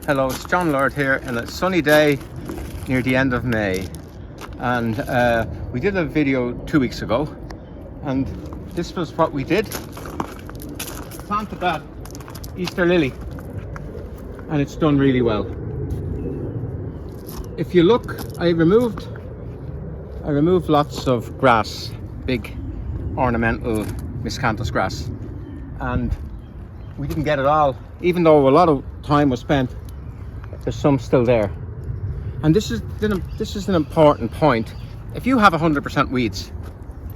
Hello, it's John Lord here, and a sunny day near the end of May. And we did a video 2 weeks ago, and this was what we did. Planted that Easter lily, and it's done really well. If you look, I removed lots of grass, big ornamental Miscanthus grass, and we didn't get it all, even though a lot of time was spent. There's some still there, and this is an important point. If you have 100% weeds,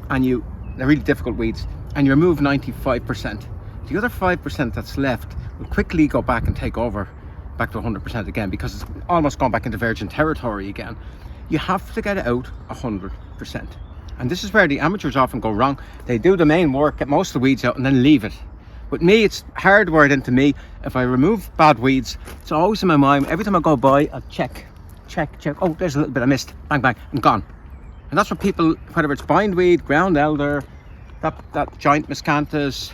and they're really difficult weeds, and you remove 95%, the other 5% that's left will quickly go back and take over back to 100% again, because it's almost gone back into virgin territory again. You have to get it out 100%, and this is where the amateurs often go wrong. They do the main work, get most of the weeds out, and then leave it. With me, it's hardwired into me. If I remove bad weeds, it's always in my mind. Every time I go by, I'll check. Oh, there's a little bit I missed. Bang, bang, and gone. And that's what people, whether it's bindweed, ground elder, that giant Miscanthus,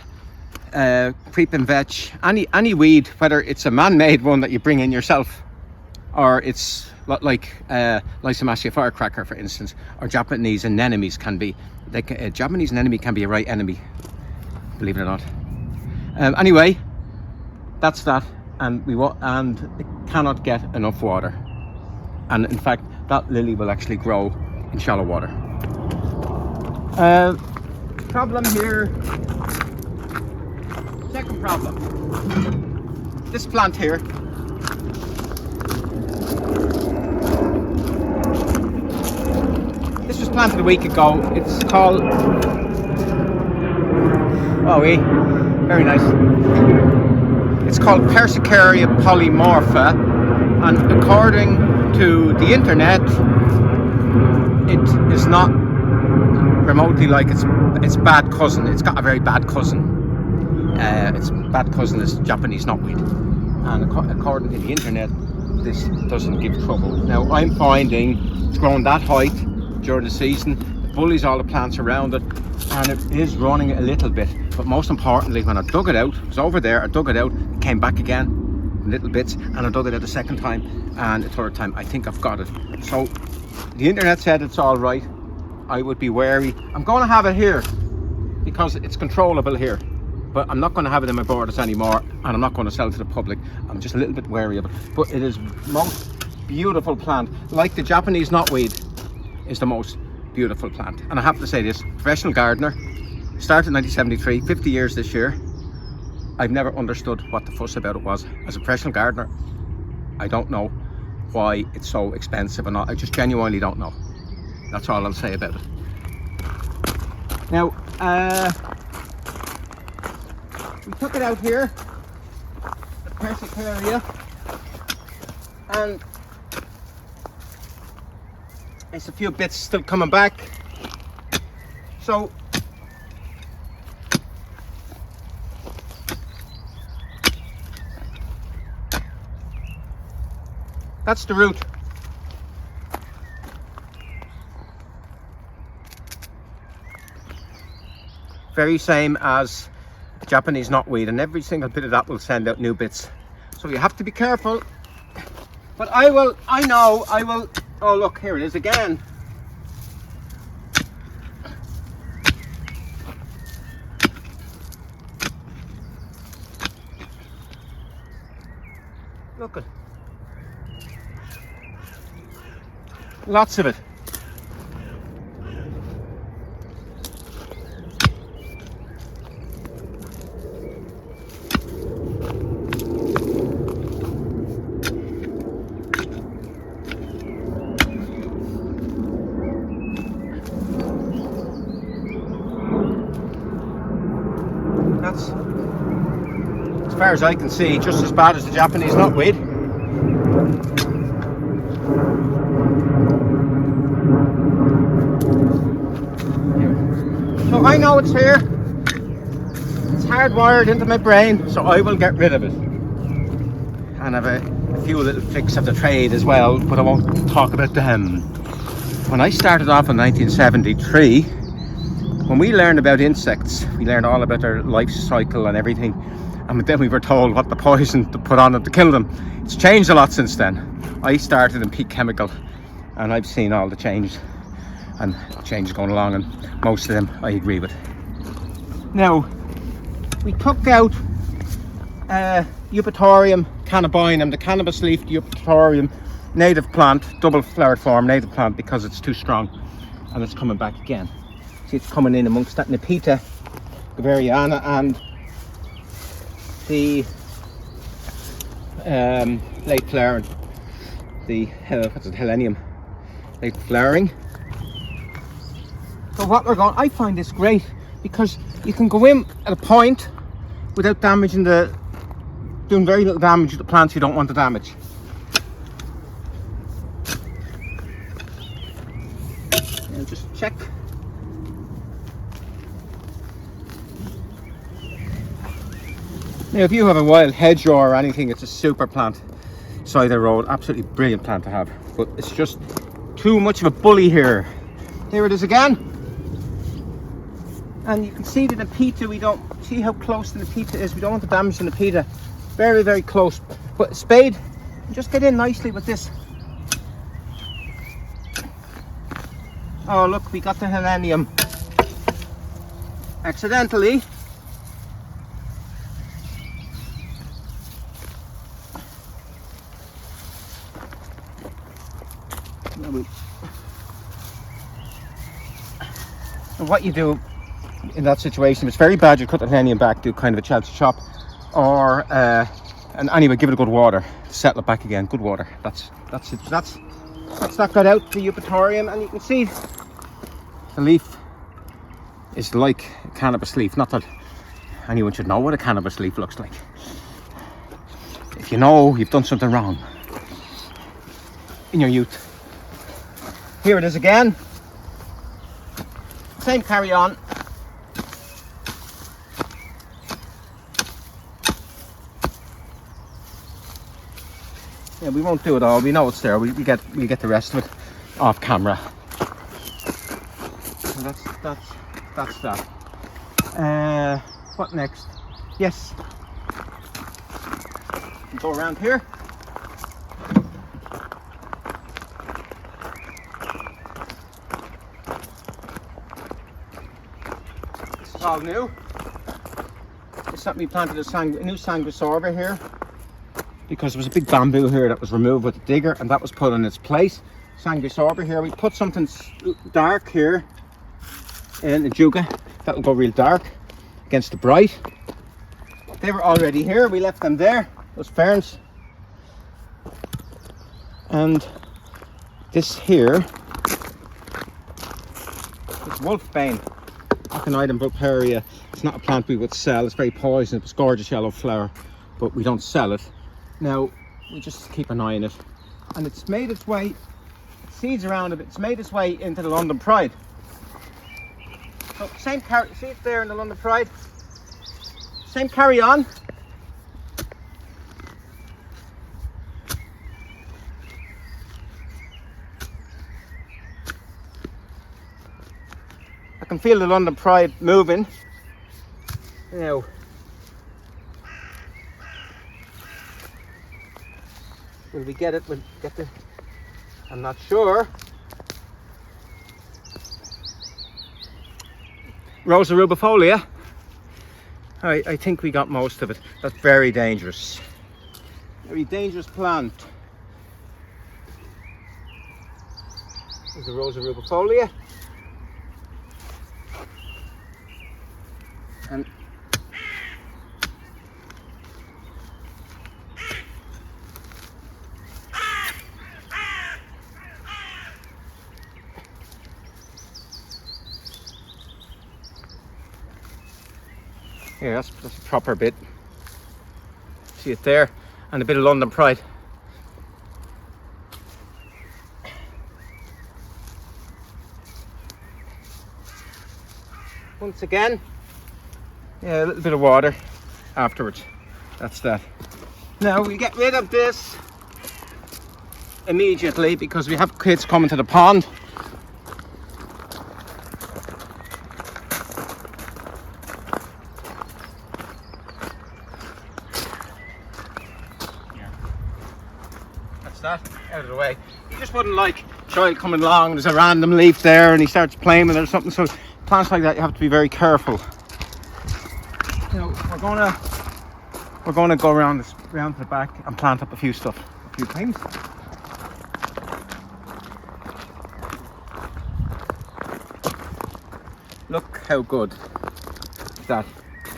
creeping vetch, any weed, whether it's a man-made one that you bring in yourself, or it's like Leucanthemum firecracker, for instance, or Japanese anemones can be. Like a Japanese anemone can be a right enemy, believe it or not. Anyway, that's that, and it cannot get enough water. And in fact, that lily will actually grow in shallow water. Problem here. Second problem. This plant here. This was planted a week ago. It's called. Very nice. It's called Persicaria polymorpha, and according to the internet, it is not remotely like its bad cousin. It's got a very bad cousin. Its bad cousin is Japanese knotweed, and according to the internet, this doesn't give trouble. Now I'm finding it's growing that height during the season. It bullies all the plants around it, and it is running a little bit. But most importantly, when I dug it out, it was over there, I dug it out, it came back again in little bits, and I dug it out a second time, and a third time. I think I've got it. So the internet said it's all right. I would be wary. I'm going to have it here because it's controllable here, but I'm not going to have it in my borders anymore, and I'm not going to sell it to the public. I'm just a little bit wary of it. But it is most beautiful plant, like the Japanese knotweed is the most beautiful plant. And I have to say this, professional gardener, started in 1973, 50 years this year. I've never understood what the fuss about it was. As a professional gardener, I don't know why it's so expensive or not. I just genuinely don't know. That's all I'll say about it. Now, we took it out here, the Persicaria, and there's a few bits still coming back. So that's the root. Very same as Japanese knotweed, and every single bit of that will send out new bits. So you have to be careful. But I will. Oh look, here it is again. Look at. Lots of it. That's, as far as I can see, just as bad as the Japanese knotweed. So I know it's here. It's hardwired into my brain, so I will get rid of it. And I have a few little tricks of the trade as well, but I won't talk about them. When I started off in 1973, when we learned about insects, we learned all about their life cycle and everything. and then we were told what the poison to put on it to kill them. It's changed a lot since then. I started in peak chemical, and I've seen all the change and change going along, and most of them I agree with. Now, we took out Eupatorium cannabinum, the cannabis leaf Eupatorium, native plant, double flowered form, native plant, because it's too strong, and it's coming back again. See, it's coming in amongst that Nepeta, govaniana, and the late flowering, the Helenium, late flowering. So what we're going, I find this great because you can go in at a point without damaging doing very little damage to the plants you don't want to damage. And just check. Now, if you have a wild hedgerow or anything, it's a super plant. Side of the road, absolutely brilliant plant to have. But it's just too much of a bully here. Here it is again. And you can see the Nepeta, we don't see how close the Nepeta is. We don't want to damage the Nepeta. Very, very close. But a spade, just get in nicely with this. Oh, look, we got the Helenium accidentally. And what you do in that situation, if it's very bad, you cut the Helenium back, do kind of a Chelsea chop, or and anyway, give it a good water to settle it back again. Good water. That's it. That's that got out the Eupatorium, and you can see the leaf is like a cannabis leaf. Not that anyone should know what a cannabis leaf looks like. If you know, you've done something wrong in your youth. Here it is again. Same carry on. Yeah, we won't do it all. We know it's there. We get the rest of it off camera. So that's that. What next? Yes. Go around here. This is all new. It's something we planted a new Sanguisorba here, because there was a big bamboo here that was removed with the digger, and that was put in its place. Sanguisorba here. We put something dark here in Ajuga. That will go real dark against the bright. They were already here. We left them there. Those ferns. And this here is wolfbane, Aconitum vulparia. It's not a plant we would sell. It's very poisonous. It's a gorgeous yellow flower, but we don't sell it. Now, we just keep an eye on it. And it's made its way, seeds around it, it's made its way into the London Pride. So, same carry, see it there in the London Pride? Same carry on. I can feel the London Pride moving. Now, will we get it? We'll get the, I'm not sure. Rosa rubrifolia. I think we got most of it. That's very dangerous. Very dangerous plant. There's the Rosa rubrifolia. And here, that's a proper bit. See it there, and a bit of London Pride. Once again, yeah, a little bit of water afterwards. That's that. Now we get rid of this immediately because we have kids coming to the pond. away. You just wouldn't like a child coming along and there's a random leaf there and he starts playing with it or something. So plants like that you have to be very careful. You know, we're gonna go around to the back and plant up a few things. Look how good that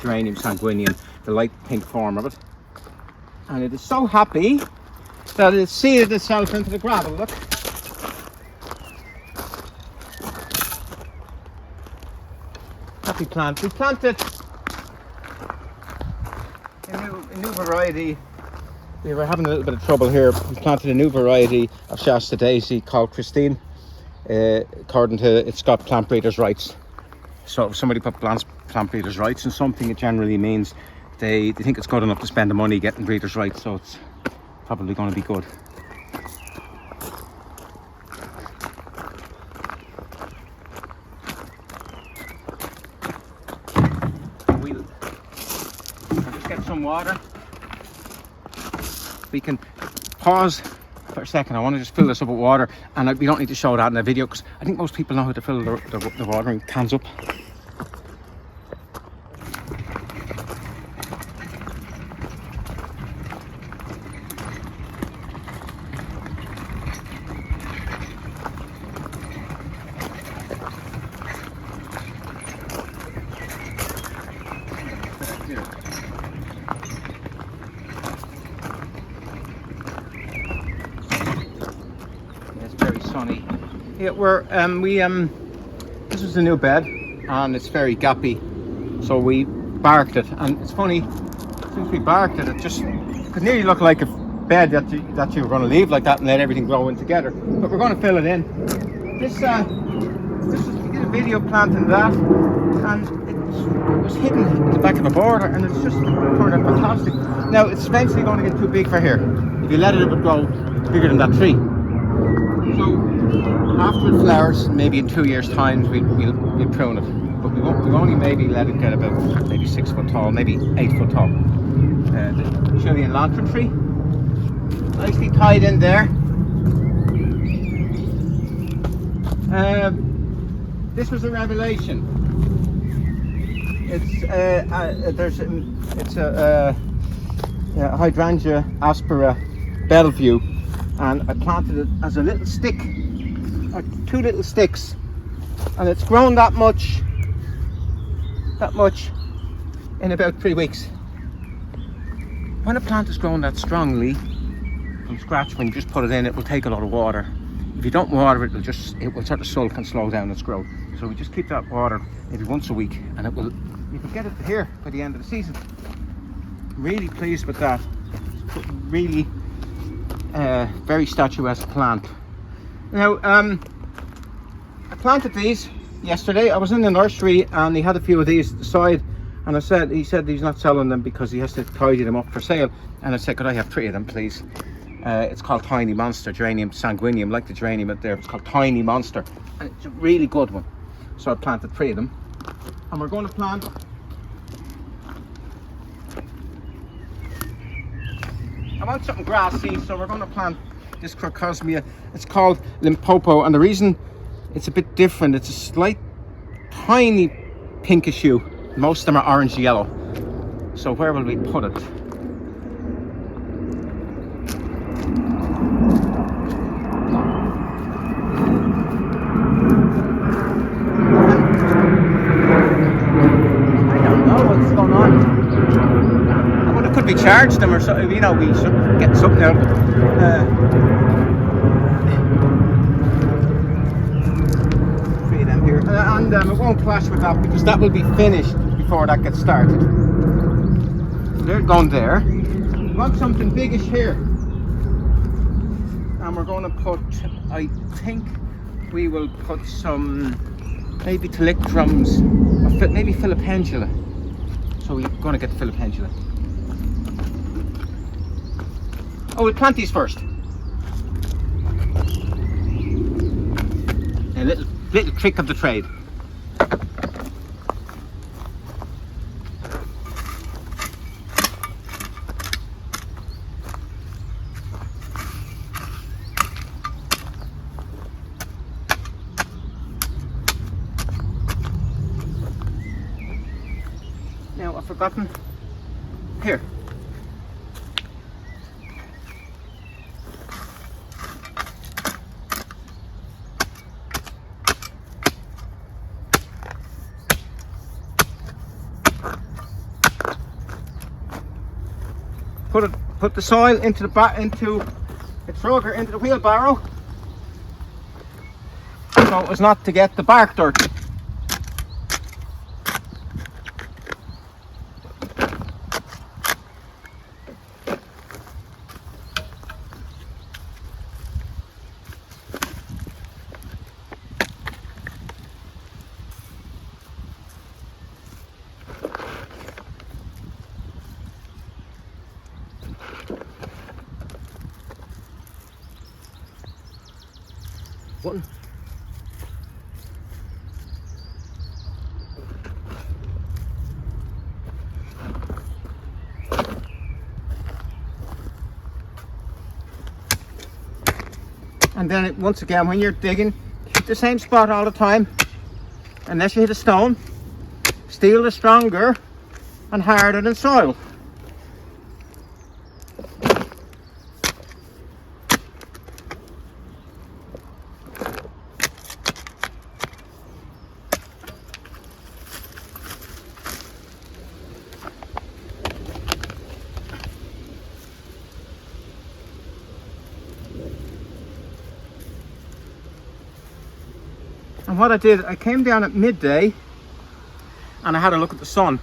Geranium sanguineum, the light pink form of it, and it is so happy that it seeded itself into the gravel. Look, happy plant. We planted a new variety. We were having a little bit of trouble here. We planted a new variety of Shasta daisy called Christine. According to, it's got plant breeders' rights. So if somebody put plant breeders' rights in something, it generally means they think it's good enough to spend the money getting breeders' rights, so it's probably going to be good. I'll just get some water. We can pause for a second. I want to just fill this up with water, and we don't need to show that in the video because I think most people know how to fill the watering cans up. Yeah, this was a new bed and it's very gappy, so we barked it, and it's funny, since we barked it, it just could nearly look like a bed that you were going to leave like that and let everything grow in together, but we're going to fill it in. We did a video planting that, and it was hidden in the back of a border, and it's just turned out fantastic. Now it's eventually going to get too big for here. If you let it would grow bigger than that tree. So after it flowers, maybe in 2 years' time, we'll prune it. But we only maybe let it get about maybe 6 foot tall, maybe 8 foot tall. The Chilean lantern tree, nicely tied in there. This was a revelation. It's a Hydrangea aspera Bellevue, and I planted it as a little stick, or 2 little sticks, and it's grown that much in about 3 weeks. When a plant is grown that strongly from scratch, when you just put it in, it will take a lot of water. If you don't water it, it will sort of sulk and slow down its growth. So we just keep that water maybe once a week, and you can get it here by the end of the season. Really pleased with that. Really very statuesque plant. Now I planted these yesterday. I was in the nursery and he had a few of these at the side, and he said he's not selling them because he has to tidy them up for sale, and I said, could I have 3 of them please? It's called Tiny Monster, Geranium sanguineum, like the geranium out there. It's called Tiny Monster, and it's a really good one. So I planted 3 of them, and we're going to plant I want something grassy, so we're going to plant this Crocosmia. It's called Limpopo, and the reason it's a bit different, it's a slight tiny pinkish hue. Most of them are orange yellow. So where will we put it? I don't know what's going on. Could we charge them or something? You know, we should get something out of it. Three of them here, and it won't clash with that because that will be finished before that gets started. So they're going there. We want something biggish here, and we're going to put, I think we will put some maybe Telectrums, or maybe Filipendula. So we're going to get the Filipendula. Oh, we'll plant these first. A little trick of the trade. I've forgotten. Here. Put the soil into its rugger into the wheelbarrow, so as not to get the bark dirt. Button. And then once again, when you're digging, keep the same spot all the time, unless you hit a stone. Steel is stronger and harder than soil. And what I did, I came down at midday and I had a look at the sun,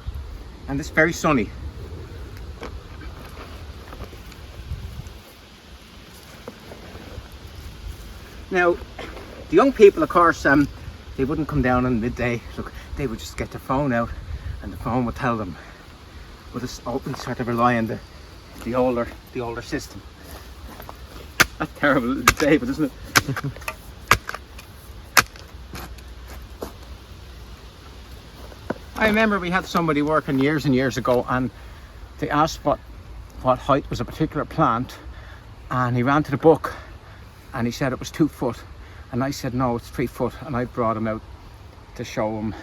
and it's very sunny. Now, the young people, of course, they wouldn't come down on midday. Look, they would just get their phone out and the phone would tell them. But we sort of rely on the older system. That's terrible, David, isn't it? I remember we had somebody working years and years ago, and they asked what height was a particular plant, and he ran to the book and he said it was 2 foot, and I said no, it's 3 foot, and I brought him out to show him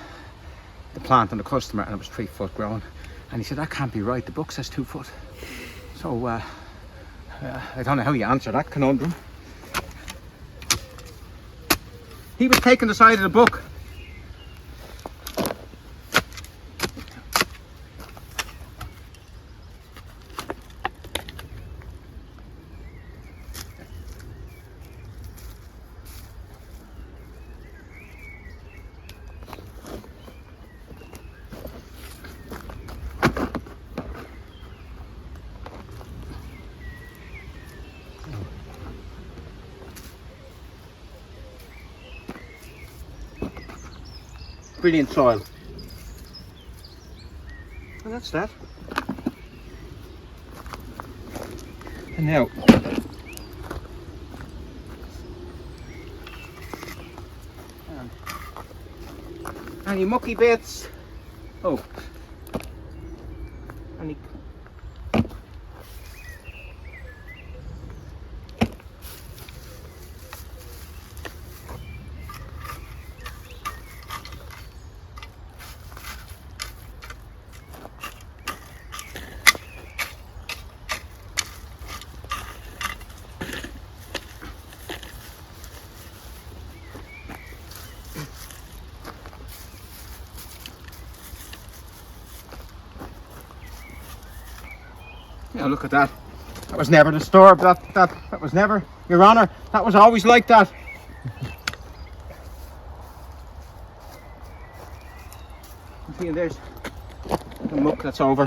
the plant and the customer, and it was 3 foot growing, and he said that can't be right, the book says 2 foot. So I don't know how you answer that conundrum. He was taking the side of the book. Brilliant soil. And that's that. And now, any mucky bits? Oh, any. Yeah, look at that. That was never disturbed. That was never, Your Honour, that was always like that. See, there's the muck that's over.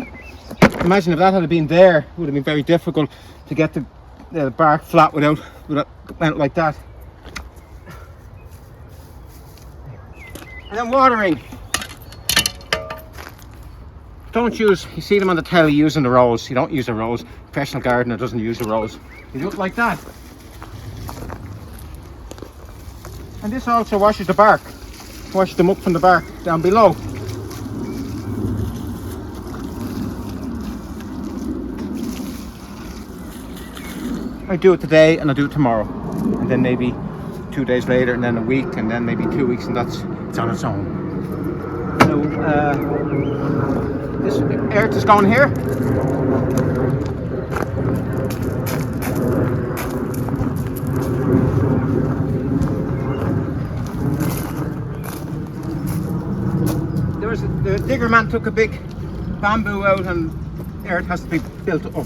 Imagine if that had been there, it would have been very difficult to get the bark flat without went like that. And then watering. Don't use, you see them on the telly using the rose. You don't use a rose. Professional gardener doesn't use a rose. You do it like that. And this also washes the bark. Washes the muck from the bark down below. I do it today and I do it tomorrow. And then maybe 2 days later, and then a week, and then maybe 2 weeks, and it's on its own. So, This earth is going here. The digger man took a big bamboo out and earth has to be built up.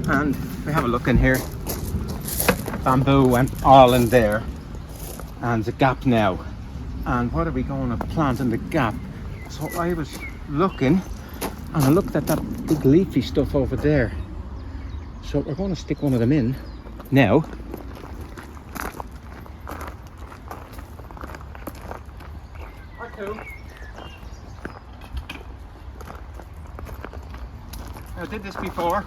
And we have a look in here. Bamboo went all in there and the gap now. And what are we going to plant in the gap? So I was looking and I looked at that big leafy stuff over there. So we're going to stick one of them in now. I did this before.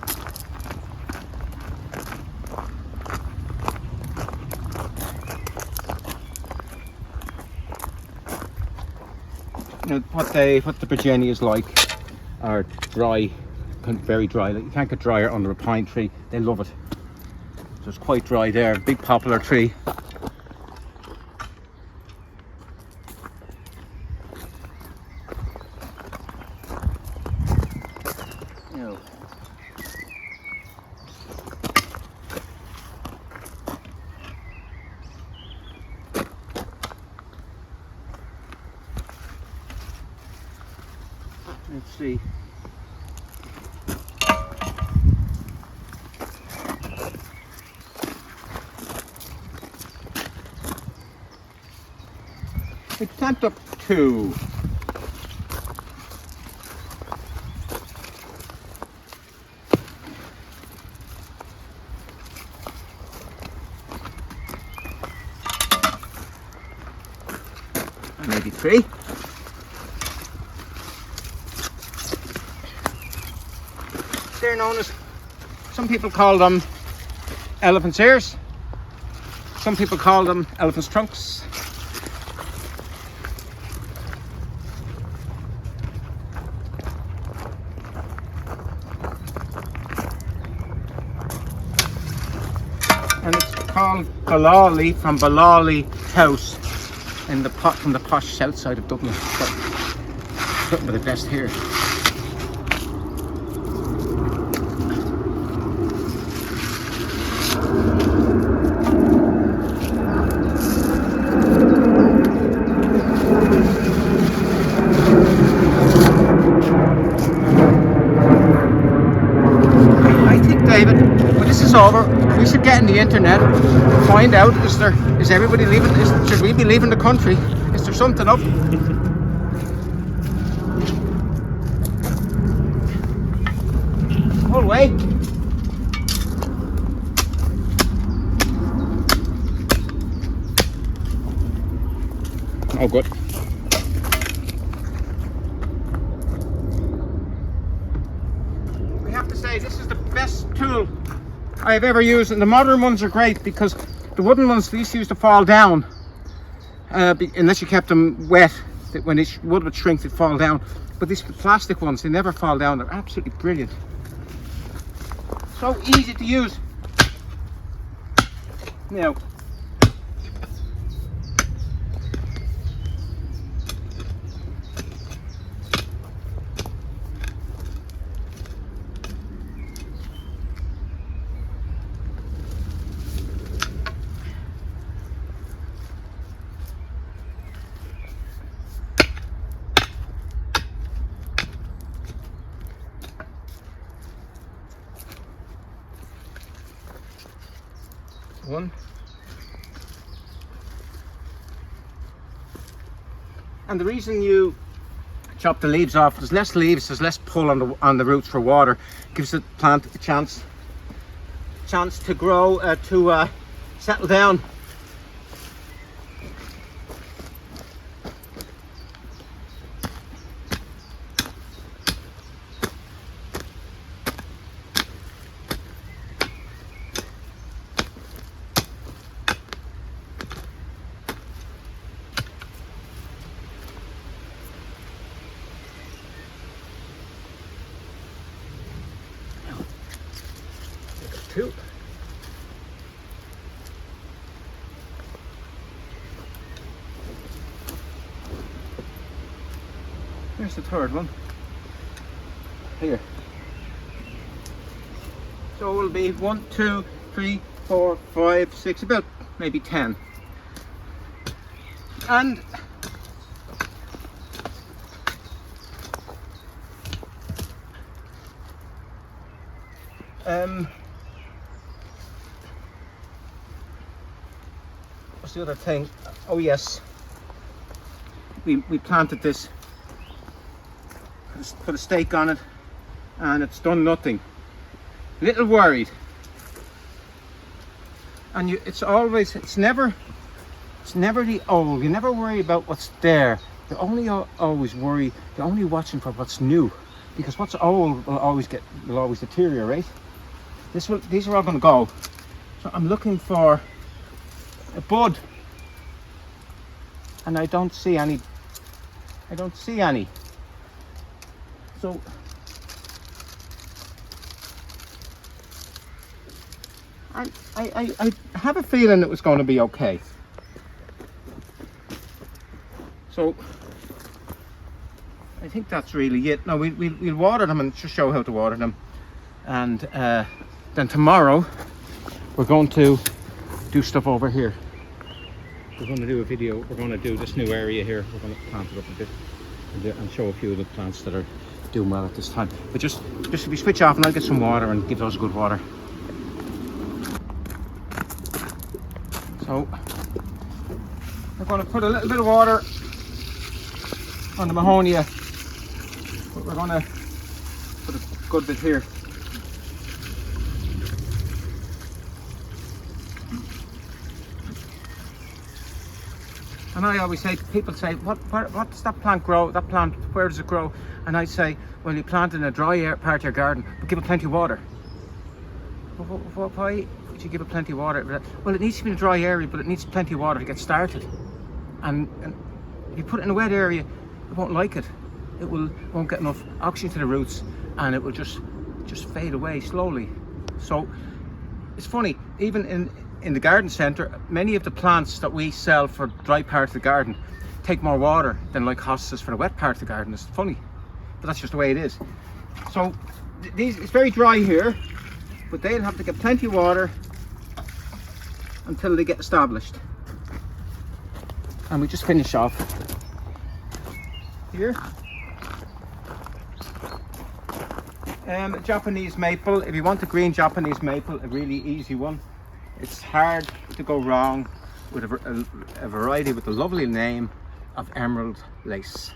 You know, what the Bergenias like are dry, very dry. You can't get drier under a pine tree. They love it. So it's quite dry there. Big poplar tree. Let's see. We plant up 2. And maybe 3. They're known as, some people call them elephant's ears, some people call them elephant's trunks. And it's called Ballawley, from Ballawley House in the from the posh south side of Dublin. So, something of the best here. Over, we should get in the internet, find out, is everybody leaving, should we be leaving the country, is there something up? Whole way. Oh good. We have to say this is the best tool I have ever used, and the modern ones are great because the wooden ones, these used to fall down unless you kept them wet. When wood would shrink, they'd fall down, but these plastic ones, they never fall down. They're absolutely brilliant, so easy to use. Now one. And the reason you chop the leaves off, there's less leaves, there's less pull on the roots for water, gives the plant a chance to grow, to settle down. Here's the third one. Here. So it will be 1, 2, 3, 4, 5, 6, about maybe 10. And what's the other thing? Oh yes, we planted this, put a stake on it, and it's done nothing. A little worried. And it's never the old. You never worry about what's there. You only always worry. You're only watching for what's new, because what's old will always deteriorate. These are all going to go. So I'm looking for a bud, and I don't see any. So I have a feeling it was going to be okay. So I think that's really it. Now we'll water them and just show how to water them, and then tomorrow we're going to do stuff over here. We're going to do a video. We're going to do this new area here. We're going to plant it up a bit and show a few of the plants that are doing well at this time. But just we switch off and I'll get some water and give those good water. So we're going to put a little bit of water on the Mahonia, but we're going to put a good bit here. And I always say, people say, what does that plant grow? That plant, where does it grow? And I say, well, you plant it in a dry part of your garden, but give it plenty of water. Why would you give it plenty of water? Well, it needs to be in a dry area, but it needs plenty of water to get started. And if you put it in a wet area, it won't like it. It won't get enough oxygen to the roots, and it will just fade away slowly. So it's funny, even in the garden centre, many of the plants that we sell for dry part of the garden take more water than like hostas for the wet part of the garden. It's funny, but that's just the way it is. So it's very dry here, but they'll have to get plenty of water until they get established. And we just finish off here. Japanese maple. If you want a green Japanese maple, a really easy one. It's hard to go wrong with a variety with the lovely name of emerald lace.